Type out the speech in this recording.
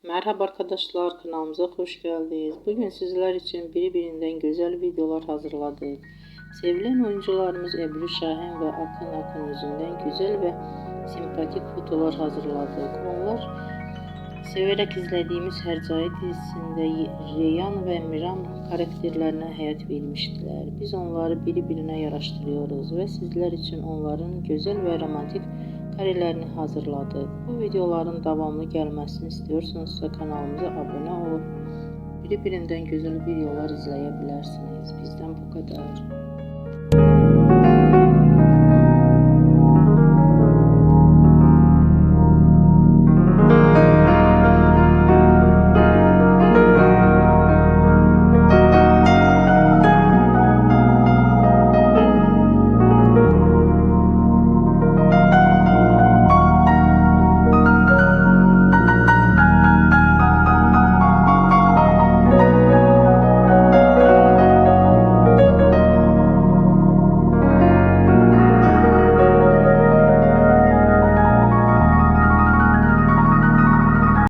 Merhaba arkadaşlar, kanalımıza hoş geldiniz. Bugün sizler için birbirinden güzel videolar hazırladık. Sevilen oyuncularımız Ebru Şahin ve Akın Akın yüzünden güzel ve sempatik fotolar hazırladık. Onlar severek izlediğimiz Hercai dizisinde Reyhan ve Miran karakterlerine hayat vermiştiler. Biz onları birbirine yaraştırıyoruz ve sizler için onların güzel ve romantik karelerini hazırladık. Bu videoların devamlı gelmesini istiyorsanızsa kanalımıza abone olup birbirinden güzel videolar izleyebilirsiniz. Bizden bu kadar.